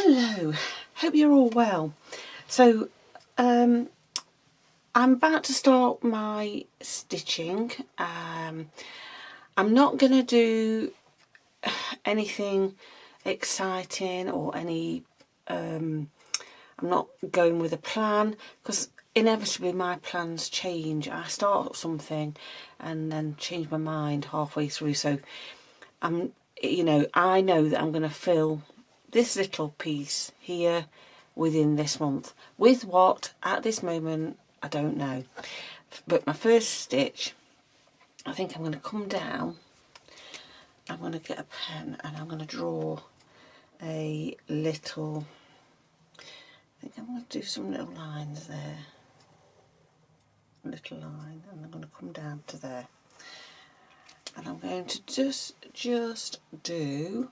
Hello, hope you're all well. So I'm about to start my stitching. I'm not going to do anything exciting or any I'm not going with a plan, because inevitably my plans change. I start something and then change my mind halfway through, so I know that I'm going to fill this little piece here within this month. With what, at this moment, I don't know. But my first stitch, I think I'm going to come down, I'm going to get a pen and I'm going to draw a little, I think I'm going to do some little lines there. A little line, and I'm going to come down to there. And I'm going to just do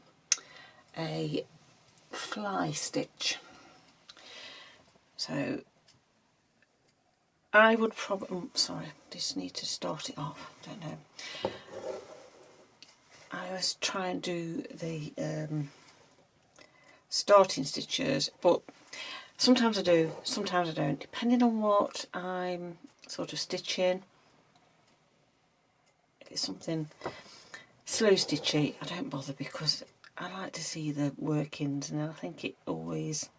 a fly stitch. So I would probably, sorry, just need to start it off, don't know. I always try and do the starting stitches, but sometimes I do, sometimes I don't, depending on what I'm sort of stitching. If it's something slow stitchy, I don't bother, because I like to see the workings, and I think it always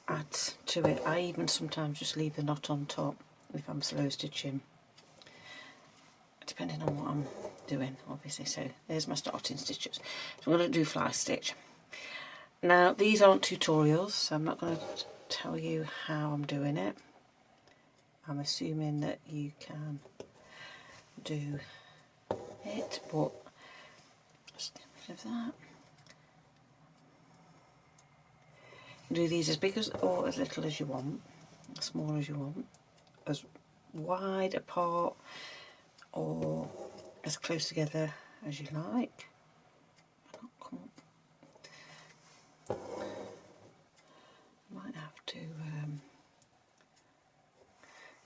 adds to it. I even sometimes just leave the knot on top if I'm slow stitching, depending on what I'm doing, obviously. So there's my starting stitches. So I'm going to do fly stitch. Now these aren't tutorials, so I'm not going to tell you how I'm doing it. I'm assuming that you can do it, but just get rid of that. Do these as big as or as little as you want, as small as you want, as wide apart or as close together as you like. Might have to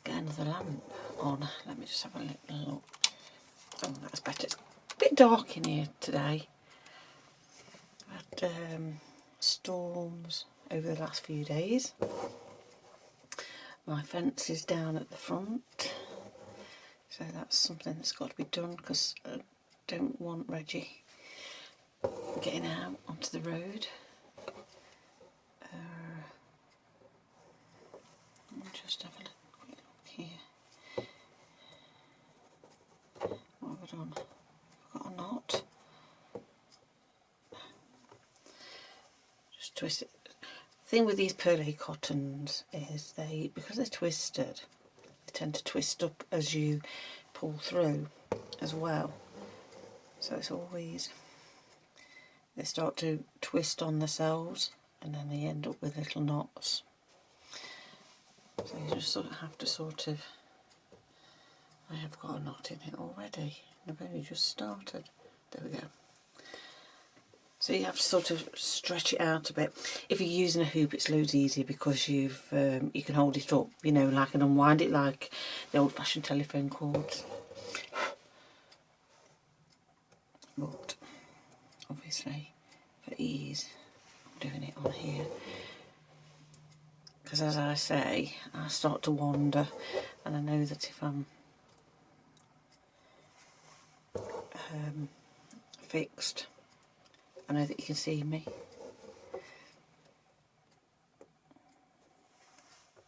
get another lamp on. Let me just have a little look. Oh, that's better. It's a bit dark in here today. I've had storms over the last few days. My fence is down at the front, so that's something that's got to be done, because I don't want Reggie getting out onto the road. Let me just have a quick look here. What have I done? I've got a knot. Just twist it. The thing with these PEARLE cottons is because they're twisted, they tend to twist up as you pull through as well. So it's always, they start to twist on themselves and then they end up with little knots. So you just sort of have to I have got a knot in it already. I've only just started. There we go. So you have to sort of stretch it out a bit. If you're using a hoop, it's loads easier, because you can hold it up, like, and unwind it like the old-fashioned telephone cords. But obviously, for ease, I'm doing it on here, because as I say, I start to wander, and I know that if I'm fixed, I know that you can see me.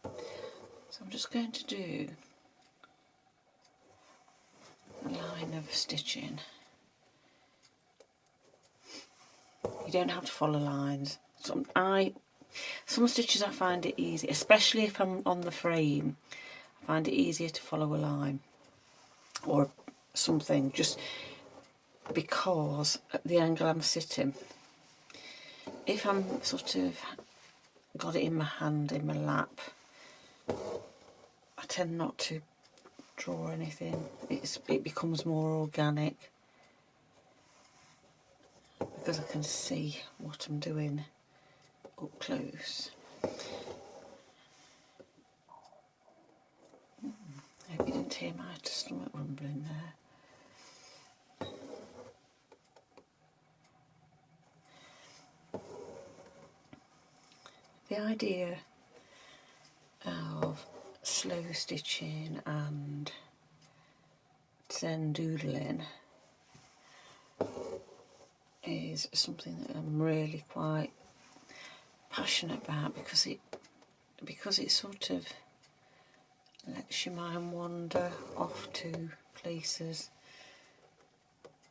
So I'm just going to do a line of stitching. You don't have to follow lines. Some stitches I find it easy, especially if I'm on the frame, I find it easier to follow a line or something, just because at the angle I'm sitting. If I'm sort of got it in my hand, in my lap, I tend not to draw anything. It becomes more organic, because I can see what I'm doing up close. I hope you didn't hear my stomach rumbling there. the idea of slow stitching and Zen doodling is something that I'm really quite passionate about, because it sort of lets your mind wander off to places,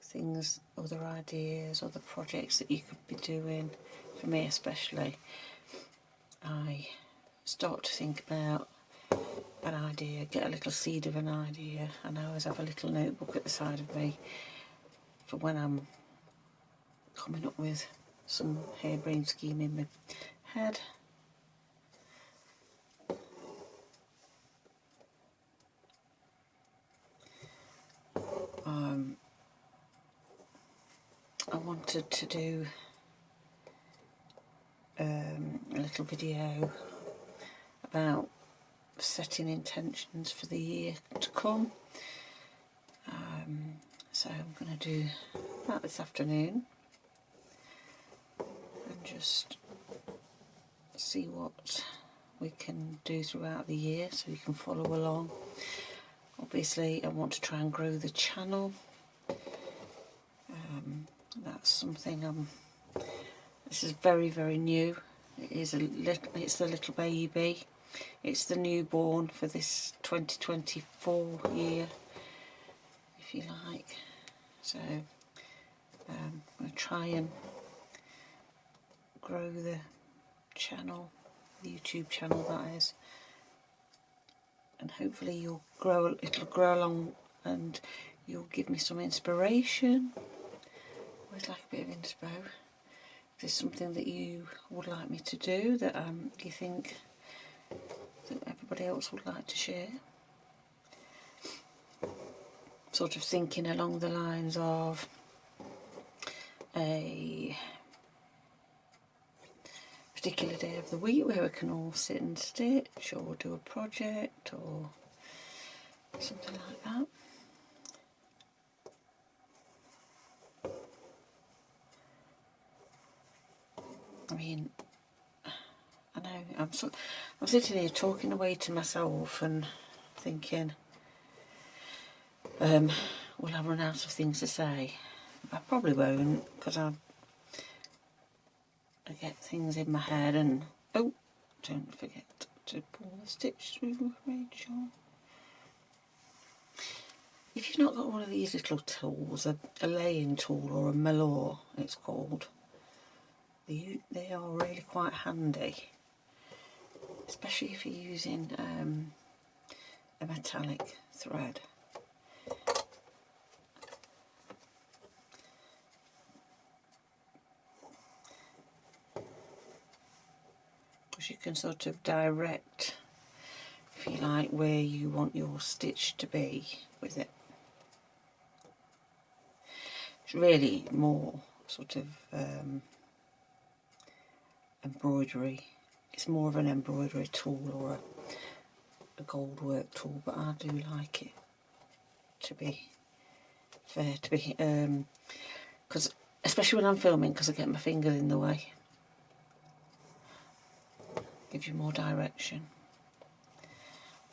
things, other ideas, other projects that you could be doing. For me especially, I start to think about an idea, get a little seed of an idea, and I always have a little notebook at the side of me for when I'm coming up with some harebrained scheme in my head. I wanted to do a little video about setting intentions for the year to come, so I'm going to do that this afternoon and just see what we can do throughout the year so you can follow along. Obviously I want to try and grow the channel. That's something this is very, very new. It's the little baby. It's the newborn for this 2024 year, if you like. So I'm going to try and grow the channel, the YouTube channel that is, and hopefully it'll grow along and you'll give me some inspiration. Always like a bit of inspo. If there's something that you would like me to do that you think that everybody else would like to share, sort of thinking along the lines of a particular day of the week where we can all sit and stitch or do a project or something like that. I mean, I know I'm sitting here talking away to myself and thinking, will I run out of things to say? I probably won't, because I get things in my head. And oh, don't forget to pull the stitch through, Rachel. If you've not got one of these little tools, a laying tool or a malure it's called, they are really quite handy, especially if you're using a metallic thread. Because you can sort of direct, if you like, where you want your stitch to be with it. It's really more sort of embroidery. It's more of an embroidery tool or a gold work tool, but I do like it to be fair, to be because especially when I'm filming, because I get my fingers in the way. Gives you more direction.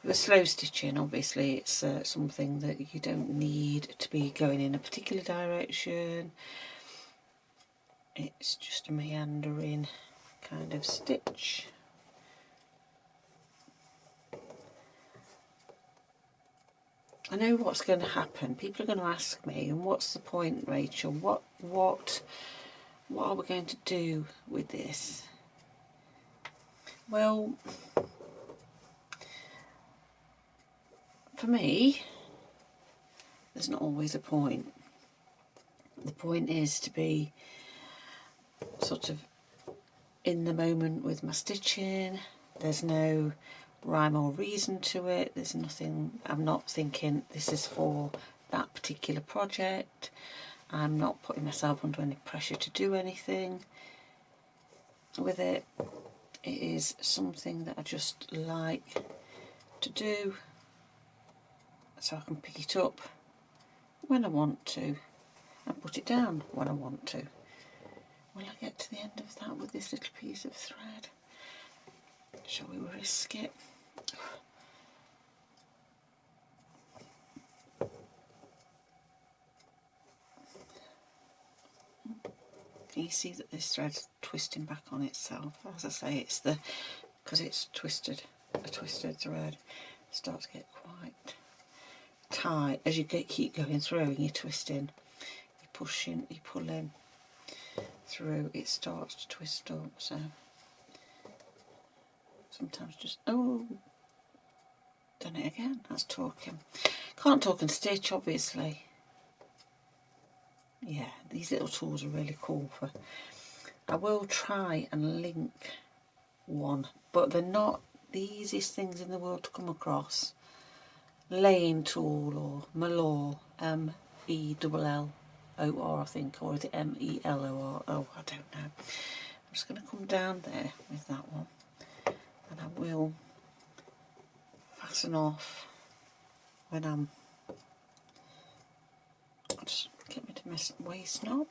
With slow stitching, obviously it's something that you don't need to be going in a particular direction. It's just a meandering kind of stitch. I know what's going to happen. People are going to ask me, and what's the point, Rachel? What are we going to do with this? Well, for me, there's not always a point. The point is to be sort of in the moment with my stitching. There's no rhyme or reason to it. There's nothing, I'm not thinking this is for that particular project. I'm not putting myself under any pressure to do anything with it. It is something that I just like to do, so I can pick it up when I want to and put it down when I want to. Will I get to the end of that with this little piece of thread? Shall we risk it? Can you see that this thread's twisting back on itself? As I say, it's because it's twisted, a twisted thread. It starts to get quite tight as you keep going through and you're twisting, you're pushing, you're pulling through. It starts to twist up. So sometimes just done it again. That's talking. Can't talk and stitch, obviously. Yeah, these little tools are really cool. I will try and link one, but they're not the easiest things in the world to come across. Laying tool or Melor, M-E-L-L-O-R, I think, or is it M-E-L-O-R? Oh, I don't know. I'm just going to come down there with that one, and I will fasten off when I'll just get rid of my waist knob.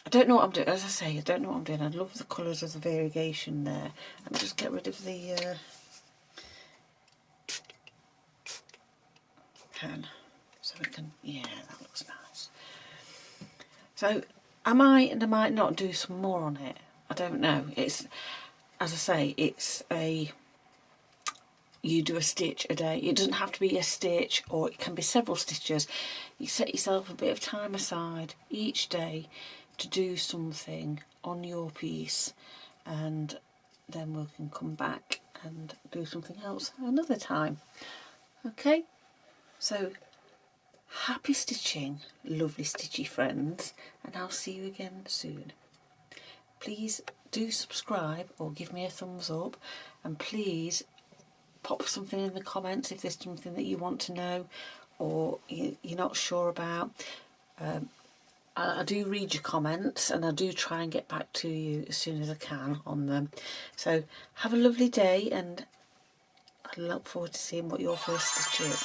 I don't know what I'm doing. As I say, I don't know what I'm doing. I love the colours of the variegation there. Let me just get rid of the pen so we can, yeah, that looks nice. So I might and I might not do some more on it. I don't know. It's, as I say, it's you do a stitch a day. It doesn't have to be a stitch, or it can be several stitches. You set yourself a bit of time aside each day to do something on your piece, and then we can come back and do something else another time. Okay, so happy stitching, lovely stitchy friends, and I'll see you again soon. Please do subscribe or give me a thumbs up, and please pop something in the comments if there's something that you want to know or you're not sure about. I do read your comments, and I do try and get back to you as soon as I can on them. So have a lovely day, and I look forward to seeing what your first stitch is.